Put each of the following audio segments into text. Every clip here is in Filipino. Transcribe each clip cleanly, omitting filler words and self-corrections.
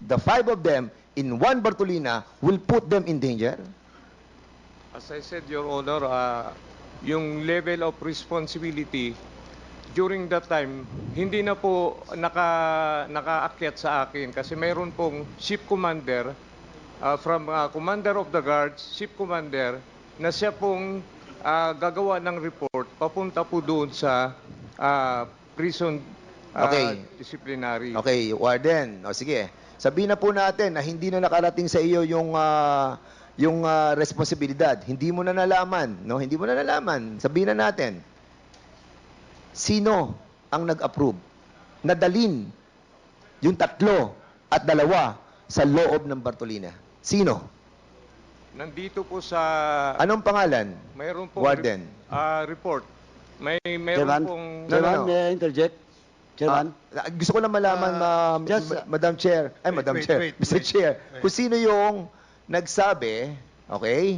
the 5 of them in one Bartolina will put them in danger? As I said, Your Honor, yung level of responsibility during that time, hindi na po nakaakyat sa akin kasi mayroon pong ship commander from commander of the guards, ship commander, na siya pong gagawa ng report papunta po doon sa prison Okay. disciplinary. Okay, Warden. O sige. Sabihin na po natin na hindi na nakarating sa iyo yung responsibilidad. Hindi mo na nalaman, no? Hindi mo na nalaman. Sabihin na natin. Sino ang nag-approve? Nadalin yung 3 at 2 sa loob ng Bartolina. Sino? Nandito po sa Anong pangalan? mayroon pong Warden. report. Mayroon Chairman, pong Chairman, no. may I interject? Chairman? Gusto ko lang malaman, Madam Chair. Ay, Madam Chair. Mr. Chair. Kung sino yung nagsabi, okay,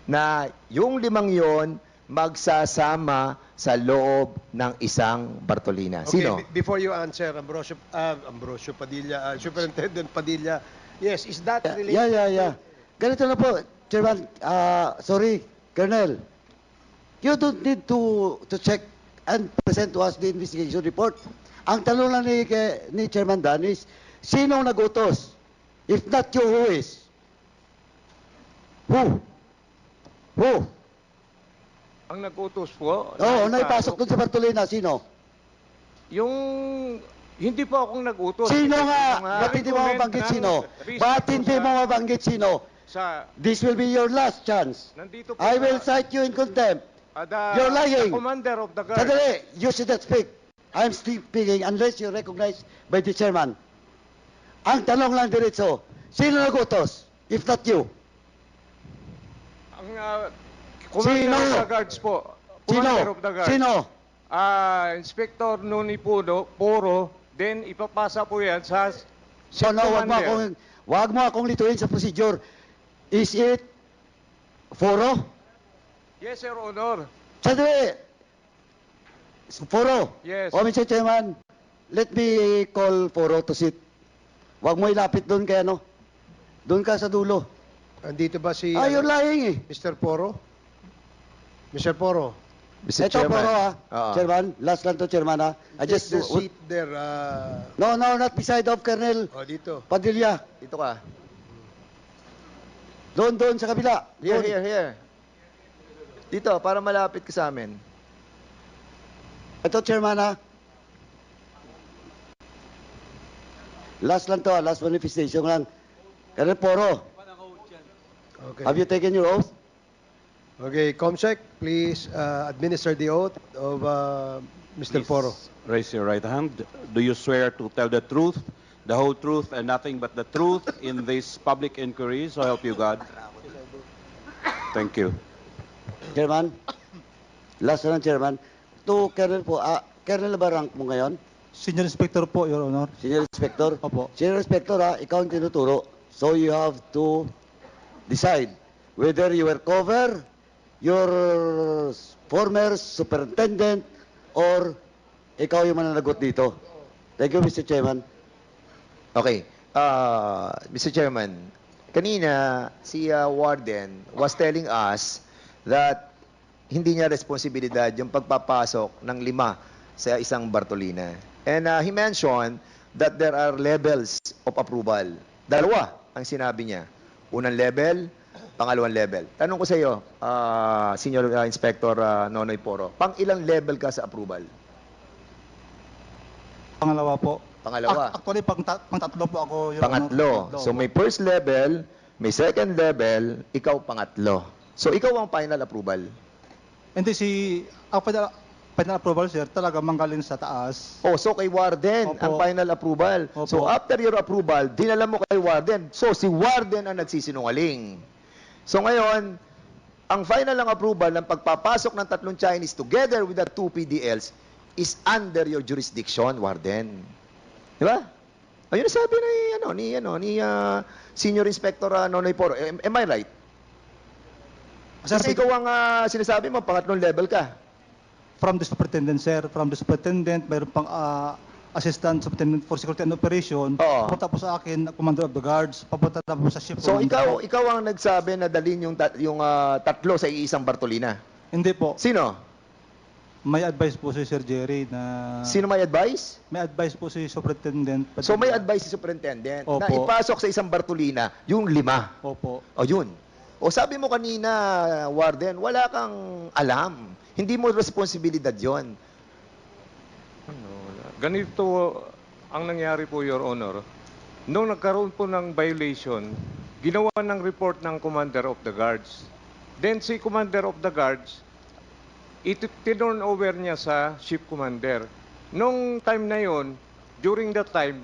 na yung 5 yon magsasama sa loob ng isang Bartolina. Sino? Okay, before you answer, Ambrosio Padilla, Superintendent Padilla, yes, is that related? Yeah. Ganito na po, Chairman. Sorry, Colonel. You don't need to check and present to us the investigation report. Ang tanong lang ni Chairman Dan is, sinong nag-utos? If not you, who is? Who? ang nag-utos po. Oo, naipasok doon sa Bartolina. Sino? Yung hindi po akong nag-utos. Sino Ito nga? yung, Ba't hindi mo recommend mabanggit ng sino? research Ba't po hindi sa- mo mabanggit sino? Sa, This will be your last chance. nandito po I sa- will cite you in contempt. You're The lying. commander of the guard. Sandali, you should not speak. I'm speaking unless you're recognized by the chairman. Ang tanong lang diretso, sino nag-utos? If not you. Ang commander Sino? of the guards po. Commander of the guards. Sino? Inspector Noni Poro, then ipapasa po yan sa So ship no, commander. wag mo akong lituin sa procedure. Is it Foro? Yes, Your Honor. Sandali. Foro. Yes. O, Mr. Chairman, let me call Foro to sit. Wag mo ilapit doon kay ano. Doon ka sa dulo. Andito ba si You're lying eh. Mr. Poro? Mr. Poro, Mr. Ito, Chairman. Foro Oo. Chairman, last lang to, Chairman ha. I just just... the seat there. No, not beside of Colonel Dito. Padilla. Dito ka. Doon sa kabila. Doon. Here. Dito, para malapit ka sa amin. Ito, Chairman ha. Last lang to, last manifestation lang. Colonel Poro, Okay. have you taken your oath? Okay, Comsec, please administer the oath of Mr. Please Poro. raise your right hand. Do you swear to tell the truth, the whole truth, and nothing but the truth in this public inquiry? So help you God. Thank you. Chairman, last lang, Chairman. To Colonel po, Colonel ba rank mo ngayon? Senior Inspector po, Your Honor. Senior Inspector? Opo. Senior Inspector ikaw ang tinuturo. So you have to decide whether you will cover your former superintendent or ikaw yung mananagot dito. Thank you, Mr. Chairman. Okay. Mr. Chairman, kanina si Warden was telling us that hindi niya responsibilidad yung pagpapasok ng 5 sa isang Bartolina. And he mentioned that there are levels of approval. 2 ang sinabi niya. Unang level, pangalawang level. Tanong ko sa iyo, Senior Inspector Nonoy Poro, pang ilang level ka sa approval? Pangalawa po. Pangalawa. Actually, pang-tatlo po ako, Your Pangatlo. Honor. So may first level, may second level, ikaw pangatlo. So ikaw ang final approval. Hindi ang final approval, sir, talaga manggaling sa taas. Oh, so kay Warden Opo. ang final approval. Opo. So after your approval, dinala mo kay Warden. So si Warden ang nagsisinungaling. So ngayon, ang final ng approval ng pagpapasok ng 3 Chinese together with the 2 PDLs is under your jurisdiction, Warden. Di ba? Ayun ang sabi ni Senior Inspector Nonoy Poro. Am I right? Sir, Kasi ikaw ang sinasabi mo, pangatlong level ka. From the superintendent, sir. From the superintendent, mayroon pang Assistant Superintendent for Security and Operation. Oo. Papunta po sa akin, Commander of the Guards. Papunta na po sa ship. So commander po. ikaw ang nagsabi na dalhin yung tatlo sa iisang Bartolina. Hindi po. Sino? May advice po si Sir Jerry na... Sino may advice? May advice po si Superintendent. So may advice si Superintendent na Opo. ipasok sa isang Bartolina yung 5. Opo. O yun. O sabi mo kanina, Warden, wala kang alam. Hindi mo responsibilidad yon. Ganito ang nangyari po, Your Honor. Nung nagkaroon po ng violation, ginawa ng report ng Commander of the Guards. Then si Commander of the Guards, tinurn over niya sa Ship Commander. Nung time na yon, during that time,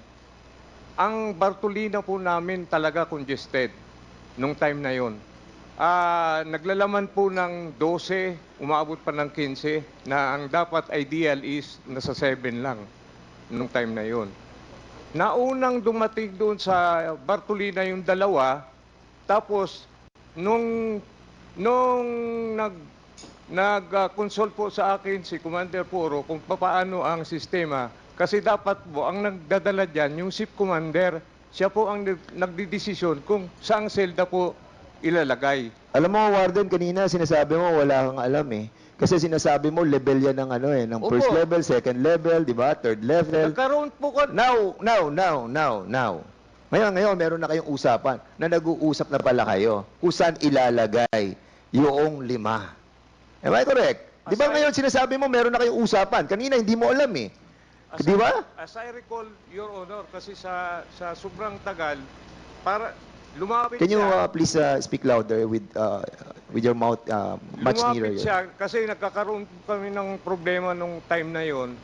ang Bartolina po namin talaga congested. Nung time na yon. Naglalaman po ng 12, umaabot pa ng 15, na ang dapat ideal is nasa 7 lang nung time na yon. Naunang dumating doon sa Bartolina yung 2, tapos nung nag-consult po sa akin si Commander Puro kung paano ang sistema, kasi dapat po ang nagdadala dyan yung ship commander, siya po ang nagdidesisyon kung saang selda po ilalagay. Alam mo, Warden, kanina sinasabi mo wala kang alam eh. Kasi sinasabi mo level yan ng ng Opo. first level, second level, di ba? Third level. Nagkaroon po ko... Now. Ngayon, meron na kayong usapan na nag-uusap na pala kayo kung saan ilalagay yung 5. Am I correct? Di ba ngayon sinasabi mo meron na kayong usapan? Kanina hindi mo alam eh. Di ba? As I recall, Your Honor, kasi sa sobrang tagal, para lumapit Can you siya, please speak louder with your mouth much nearer? lumapit siya kasi nagkakaroon kami ng problema nung time na yon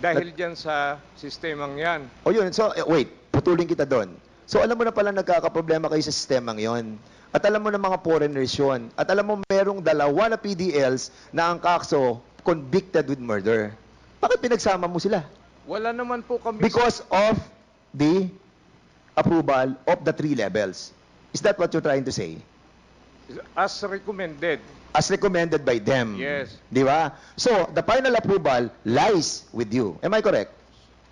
dahil dyan sa sistemang yan. O yun, so wait, putulin kita doon. So alam mo na pala nagkakaproblema kayo sa sistemang yon. At alam mo na mga foreigners yun. At alam mo merong 2 na PDLs na ang kakso convicted with murder. Bakit pinagsama mo sila? Wala naman po kami... Because of the approval of the 3 levels. Is that what you're trying to say? As recommended. As recommended by them. Yes. Di ba? So, the final approval lies with you. Am I correct?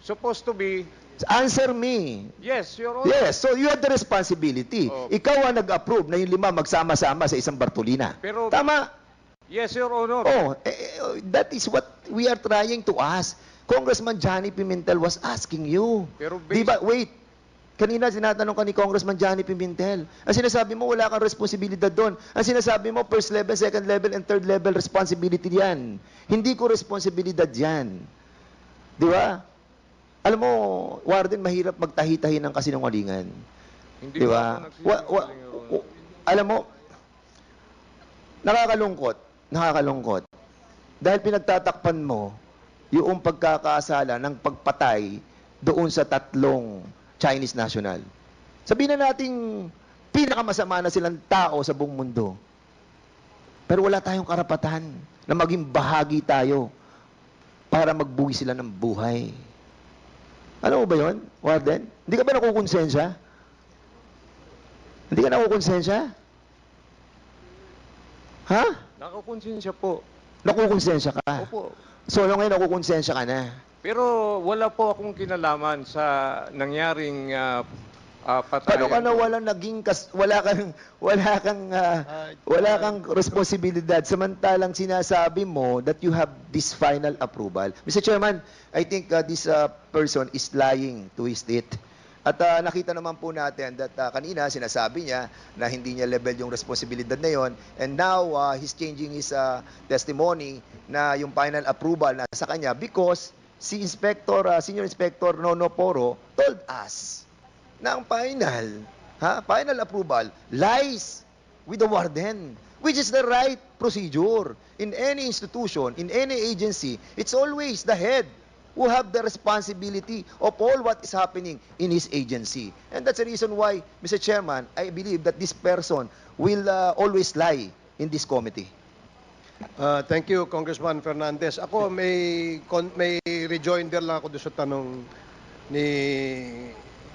Supposed to be... Answer me. Yes, Your Honor. Yes, so you have the responsibility. Oh. Ikaw ang nag-approve na yung 5 magsama-sama sa isang Bartolina. Pero- Tama? Yes, Your Honor. That is what we are trying to ask. Congressman Johnny Pimentel was asking you. Pero Di ba, wait. Kanina sinatanong ka ni Congressman Johnny Pimentel. Ang sinasabi mo, wala kang responsibilidad doon. Ang sinasabi mo, first level, second level, and third level responsibility yan. Hindi ko responsibilidad yan. Di ba? Alam mo, Warden, mahirap magtahi-tahi ng kasinungalingan. Hindi Di po ba? ako nagsisinungaling, Your Honor. Alam mo, nakakalungkot. Dahil pinagtatakpan mo yung pagkakasala ng pagpatay doon sa 3 Chinese national. Sabihin na nating pinakamasama na silang tao sa buong mundo. Pero wala tayong karapatan na maging bahagi tayo para magbuhay sila ng buhay. Ano ba yun, Warden? Hindi ka ba nakukonsensya? Hindi ka nakukonsensya? Ha? Nakakonsensya po. Nakukonsensya ka? Opo. So, ngayon nakukonsensya ka na? Pero wala po akong kinalaman sa nangyaring patayan. Paano ka na wala kang responsibilidad samantalang sinasabi mo that you have this final approval. Mr. Chairman, I think this person is lying to his teeth. At nakita naman po natin that kanina sinasabi niya na hindi niya level yung responsibilidad na yon, and now he's changing his testimony na yung final approval na sa kanya because si Senior Inspector Nono Poro told us na ang final approval lies with the warden, which is the right procedure. In any institution, in any agency, it's always the head who have the responsibility of all what is happening in his agency. And that's the reason why, Mr. Chairman, I believe that this person will always lie in this committee. Thank you, Congressman Fernandez. Ako, may rejoinder lang ako doon sa tanong ni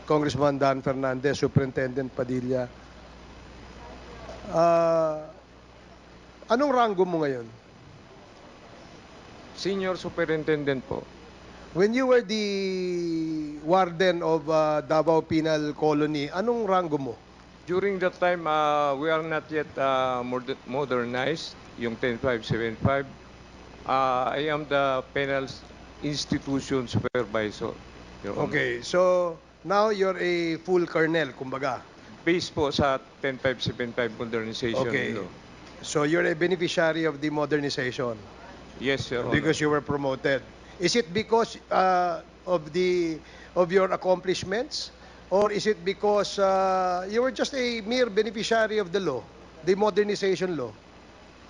Congressman Dan Fernandez, Superintendent Padilla. Anong rango mo ngayon? Senior Superintendent po. When you were the warden of Davao Penal Colony, anong rango mo? During that time, we are not yet modernized, yung 10575. I am the penal institution supervisor, Your Honor. Okay, so now you're a full colonel, kumbaga. Based po sa 10575 modernization Okay. law. So you're a beneficiary of the modernization Yes, Your Honor. because you were promoted. Is it because of your accomplishments, or is it because you were just a mere beneficiary of the law, the modernization law?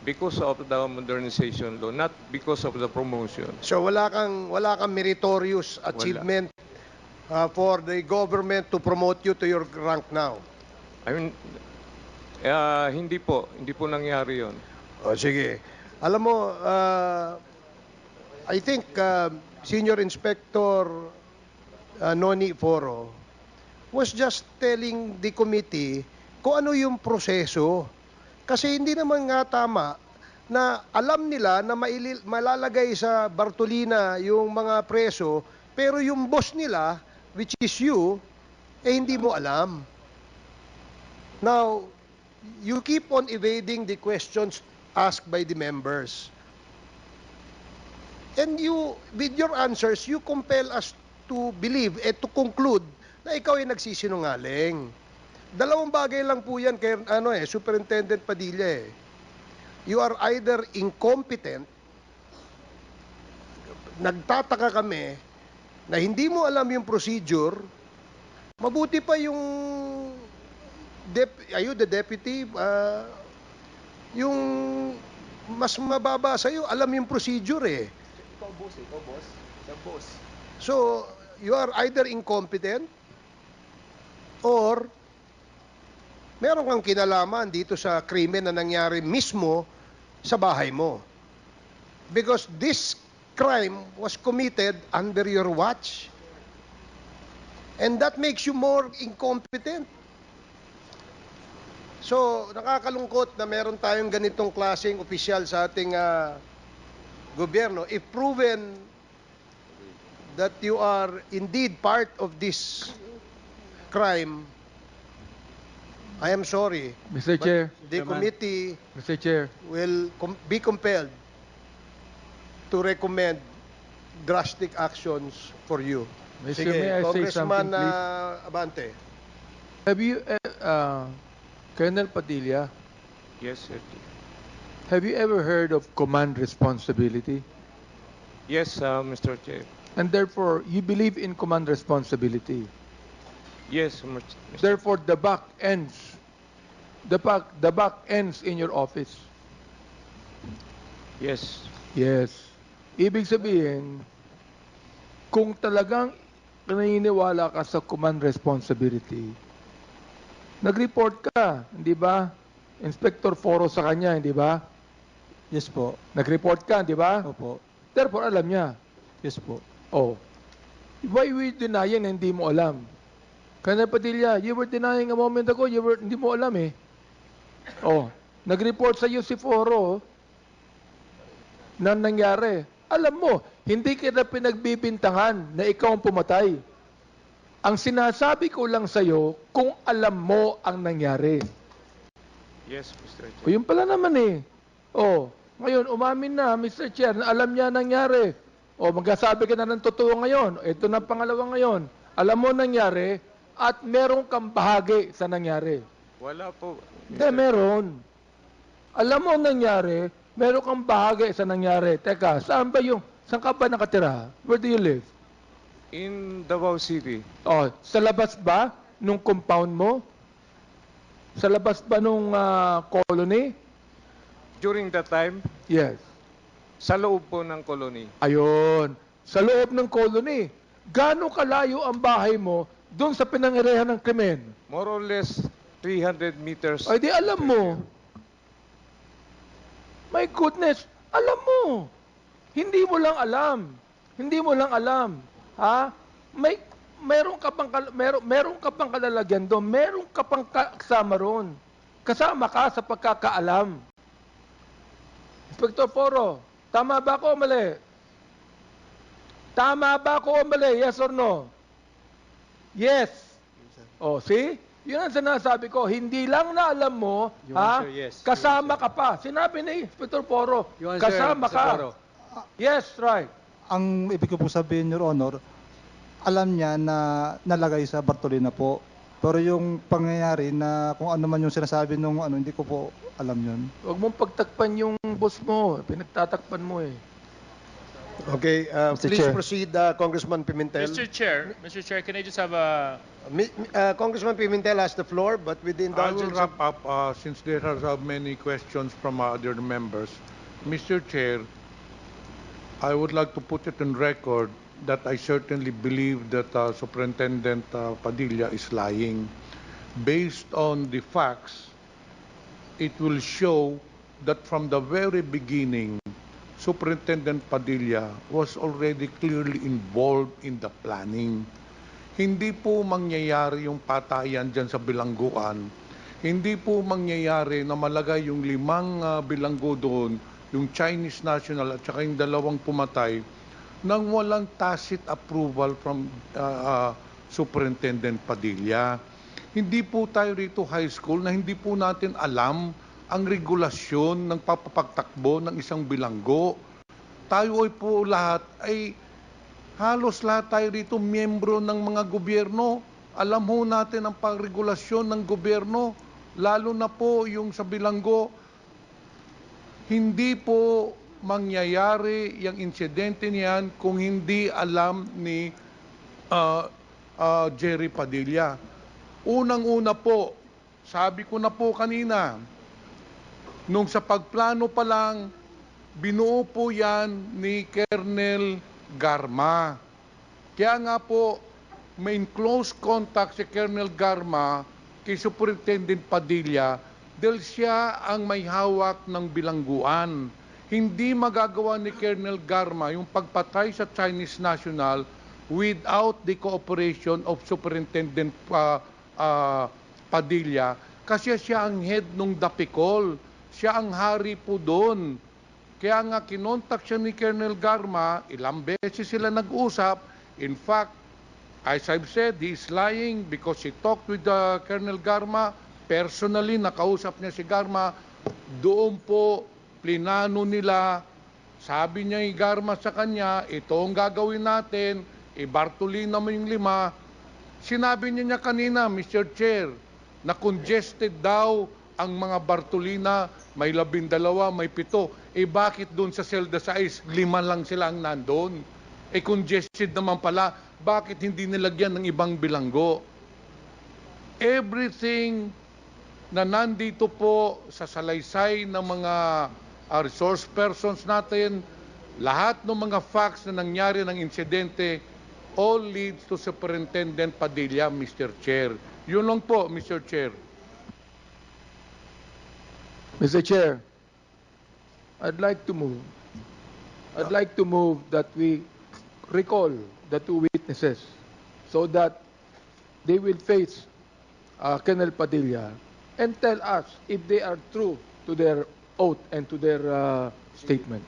Because of the modernization law, not because of the promotion. So wala kang meritorious achievement for the government to promote you to your rank now. I mean, hindi po nangyari yon. O sige. Alam mo, I think Senior Inspector Noni Foro was just telling the committee kung ano yung proseso. Kasi hindi naman nga tama na alam nila na malalagay sa Bartolina yung mga preso, pero yung boss nila, which is you, hindi mo alam. Now, you keep on evading the questions asked by the members. And you, with your answers, you compel us to believe and to conclude na ikaw ay nagsisinungaling. Dalawang bagay lang po yan kay Superintendent Padilla. You are either incompetent, nagtataka kami na hindi mo alam yung procedure, mabuti pa yung the deputy, yung mas mababa sa'yo, alam yung procedure eh. Ikaw, boss. The boss. So, you are either incompetent or meron kang kinalaman dito sa krimen na nangyari mismo sa bahay mo. Because this crime was committed under your watch. And that makes you more incompetent. So, nakakalungkot na meron tayong ganitong klaseng opisyal sa ating gobyerno. If proven that you are indeed part of this crime, I am sorry. Mr. but Chair. The committee Mr. Chair. will be compelled to recommend drastic actions for you. Mr. Sige, May I say Congressman something, please? Abante. Have you, Colonel Padilla, Yes, sir. have you ever heard of command responsibility? Yes, Mr. Chair. And therefore, you believe in command responsibility. Yes, Mr. Therefore, the buck ends. The buck ends in your office. Yes. Yes. Ibig sabihin, kung talagang naniniwala ka sa command responsibility, nag-report ka, hindi ba? Inspector Foro sa kanya, hindi ba? Yes po. Nag-report ka, hindi ba? Opo. Therefore, alam niya. Yes po. Oh. Why we denying na hindi mo alam? Colonel Padilla, you were denying a moment ago, hindi mo alam eh. Oh. Nag-report sa iyo si Foro na nangyari. Alam mo, hindi kita pinagbibintangan na ikaw ang pumatay. Ang sinasabi ko lang sa iyo kung alam mo ang nangyari. Yes, Mr. Chair. O yun pala naman eh. O, ngayon, umamin na, Mr. Chair, na alam niya nangyari. O, magsasabi ka na ng totoo ngayon. Ito na pangalawa ngayon. Alam mo nangyari at meron kang bahagi sa nangyari. Wala po. Hindi, meron. Alam mo nangyari, meron kang bahagi sa nangyari. Teka, saan ka ba nakatira? Where do you live? In Davao City. O, sa labas ba nung compound mo? Sa labas ba nung colony? During that time, Yes. sa loob po ng colony. Ayun. Sa loob ng colony. Gaano kalayo ang bahay mo doon sa pinangyarihan ng krimen? More or less 300 meters. Ay di alam mo. My goodness, alam mo. Hindi mo lang alam. Hindi mo lang alam. Ha? Meron ka pang kalalagyan doon. Meron ka pang kasama roon. Kasama ka sa pagkakaalam. Inspector Foro, tama ba ako o mali? Tama ba ako o mali? Yes or no? Yes. Oh, see? Yun ang sinasabi ko. Hindi lang na alam mo, ha? Kasama ka pa. Sinabi ni Inspector Poro, kasama ka. Yes, right. Ang ibig ko po sabihin, Your Honor, alam niya na nalagay sa Bartolina po. Pero yung pangyayari na kung ano man yung sinasabi nung ano, hindi ko po alam yun. Huwag mong pagtakpan yung boss mo. Pinagtatakpan mo eh. Okay, please Chair. proceed, Congressman Pimentel. Mr. Chair, can I just have a... Congressman Pimentel has the floor, but with the I will indulgence wrap up since there are many questions from other members. Mr. Chair, I would like to put it on record that I certainly believe that Superintendent Padilla is lying. Based on the facts, it will show that from the very beginning, Superintendent Padilla was already clearly involved in the planning. Hindi po mangyayari yung patayan dyan sa bilangguan. Hindi po mangyayari na malagay yung 5 bilanggo doon, yung Chinese national at saka yung 2 pumatay, nang walang tacit approval from Superintendent Padilla. Hindi po tayo rito high school na hindi po natin alam ang regulasyon ng papapagtakbo ng isang bilanggo. Tayo ay po lahat ay halos lahat tayo rito miyembro ng mga gobyerno. Alam ho natin ang pagregulasyon ng gobyerno, lalo na po yung sa bilanggo. Hindi po mangyayari yung insidente niyan kung hindi alam ni Jerry Padilla. Unang-una po, sabi ko na po kanina, nung sa pagplano pa lang, binuo po yan ni Colonel Garma. Kaya nga po, may in close contact si Colonel Garma kay Superintendent Padilla dahil siya ang may hawak ng bilangguan. Hindi magagawa ni Colonel Garma yung pagpatay sa Chinese national without the cooperation of Superintendent Padilla kasi siya ang head ng Dapicol. Siya ang hari po doon. Kaya nga kinontak siya ni Colonel Garma, ilang beses sila nag-usap. In fact, as I've said, he is lying because he talked with Colonel Garma. Personally, nakausap niya si Garma. Doon po, plinano nila. Sabi niya yung Garma sa kanya, ito ang gagawin natin. Bartolina mo yung 5. Sinabi niya kanina, Mr. Chair, na congested daw ang mga Bartolina, may 12, may 7. Bakit doon sa Selda 6, 5 lang sila ang nandun? Congested naman pala, bakit hindi nilagyan ng ibang bilanggo? Everything na nandito po sa salaysay ng mga resource persons natin, lahat ng mga facts na nangyari ng insidente, all leads to Superintendent Padilla, Mr. Chair. Yun lang po, Mr. Chair. Mr. Chair, I'd like to move that we recall the 2 witnesses so that they will face Colonel Padilla and tell us if they are true to their oath and to their statement.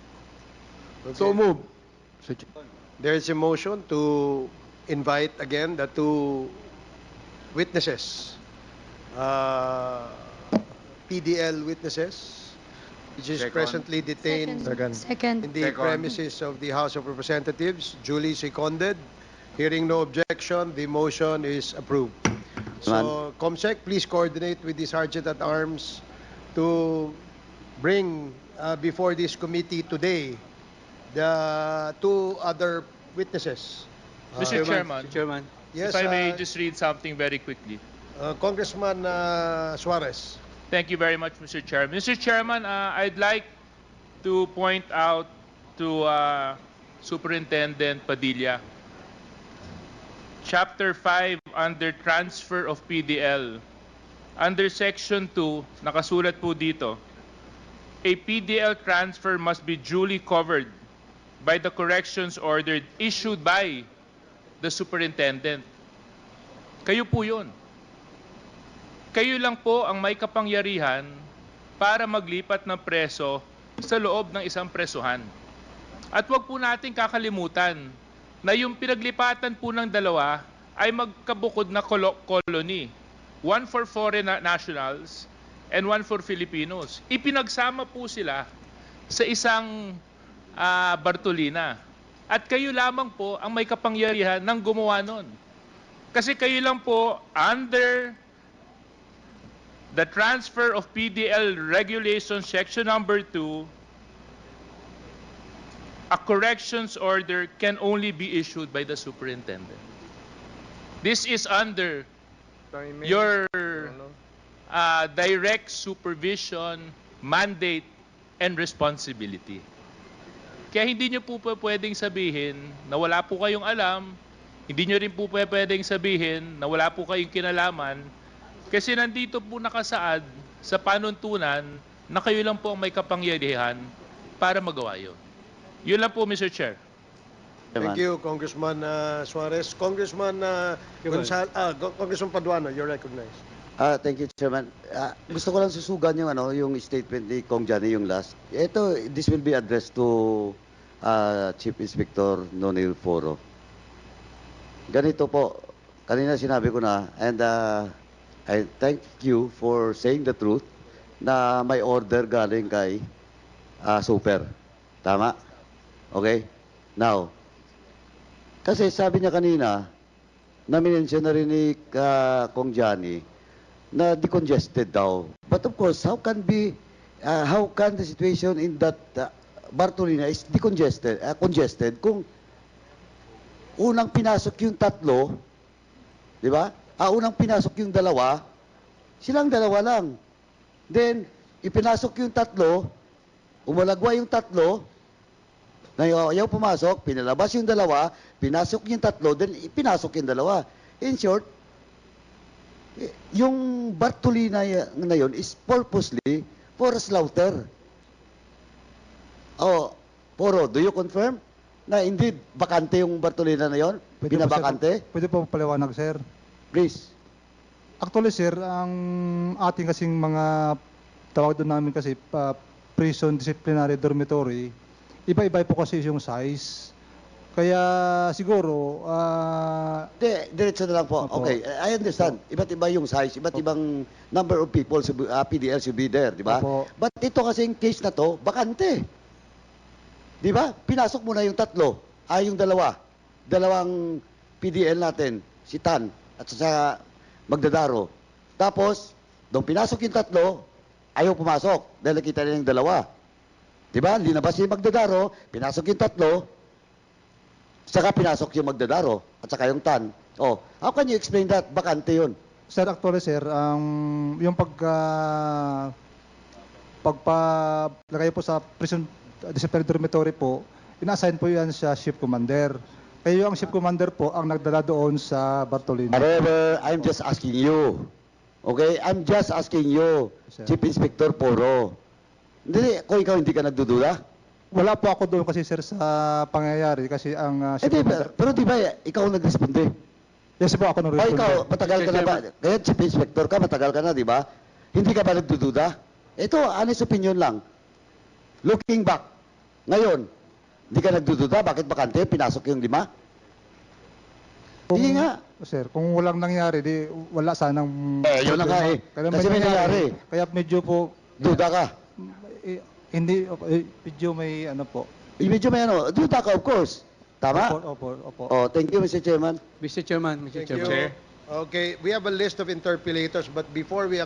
Okay. So move, Mr. Chair. There is a motion to invite again the 2 witnesses, PDL witnesses, which is presently detained Second. in the premises of the House of Representatives, duly seconded. Hearing no objection, the motion is approved. So, COMSEC, please coordinate with the Sergeant at Arms to bring before this committee today the 2 other witnesses. Mr. Chairman, Yes, if I may just read something very quickly. Congressman Suarez. Thank you very much, Mr. Chairman. Mr. Chairman, I'd like to point out to Superintendent Padilla, Chapter 5 under Transfer of PDL. Under Section 2, nakasulat po dito, a PDL transfer must be duly covered by the corrections order issued by the Superintendent. Kayo po yun. Kayo lang po ang may kapangyarihan para maglipat ng preso sa loob ng isang presuhan. At wag po natin kakalimutan na yung pinaglipatan po ng dalawa ay magkabukod na colony. One for foreign nationals and one for Filipinos. Ipinagsama po sila sa isang Bartolina. At kayo lamang po ang may kapangyarihan ng gumawa nun. Kasi kayo lang po under the transfer of PDL regulation section number 2, a corrections order can only be issued by the superintendent. This is under your direct supervision, mandate, and responsibility. Kaya hindi nyo po pwedeng sabihin na wala po kayong alam, hindi nyo rin po pwedeng sabihin na wala po kayong kinalaman, kasi nandito po nakasaad sa panuntunan na kayo lang po ang may kapangyarihan para magawa yun. Yun lang po, Mr. Chair. Thank you, Congressman Suarez. Congressman Congressman Paduano, you're recognized. Thank you, Chairman. Gusto ko lang susugan yung yung statement ni Kong Johnny, yung last. This will be addressed to Chief Inspector Nonil Foro. Ganito po, kanina sinabi ko na, and I thank you for saying the truth na may order galing kay Super. Tama? Okay? Now, kasi sabi niya kanina, na minensyon na rin ni Kong Johnny, na decongested daw. But of course, how can the situation in that Bartolina is congested kung unang pinasok yung tatlo, di ba? Unang pinasok yung dalawa, silang dalawa lang. Then, ipinasok yung tatlo, umalagwa yung tatlo, na ayaw pumasok, pinalabas yung dalawa, pinasok yung tatlo, then ipinasok yung dalawa. In short, yung Bartolina na yun is purposely for slaughter. Poro, do you confirm na indeed bakante yung Bartolina na yun? Pinabakante? Pwede po paliwanag, sir. Please. Actually, sir, ang ating kasing mga tawag doon namin kasi prison disciplinary dormitory, iba-iba po kasi yung size. Kaya siguro Diretso na lang po. Opo. Okay, I understand. Iba't iba yung size, iba't ibang number of people sa PDL should be there, di ba? Opo. But ito kasing case na to, bakante. Di ba? Pinasok mo na yung tatlo, yung dalawang PDL natin, si Tan at sa Magdadaro. Tapos, doon pinasok yung tatlo, ayaw pumasok dahil nakita niya yung dalawa. Di ba? Linabas yung Magdadaro, pinasok yung tatlo, saka pinasok yung Magdadaro at saka yung Tan. How can you explain that? Bakante yun. Sir, actually, sir, yung pagpalagay po sa prison disciplinary dormitory po, ina-assign po yan sa ship commander. Kaya yung ship commander po ang nagdala doon sa Bartolina. However, I'm just asking you. Okay? I'm just asking you, Sir. Chief Inspector Poro. Hindi, kung ikaw hindi ka nagdududa? Wala po ako doon kasi, sir, sa pangyayari kasi ang ship commander... Pero di ba, ikaw ang nag-responde? Yes po, ako nung O ikaw, matagal ka na ba? Kaya Chief Inspector ka, matagal ka na, di ba? Hindi ka ba nagdududa? Ito, honest opinion lang. Looking back, ngayon, hindi ka nagdududa, bakit bakante? Pinasok yung 5? Hindi nga. Sir, kung walang nangyari, di wala sanang... Yun na nga eh. Kaya Kasi may nangyari. Kaya medyo po... Duda ka. Hindi, medyo may ano po. Medyo may duda ka, of course. Tama? Opo. Thank you, Mr. Chairman. Mr. Chairman, Thank you. Okay, we have a list of interpellators, but before we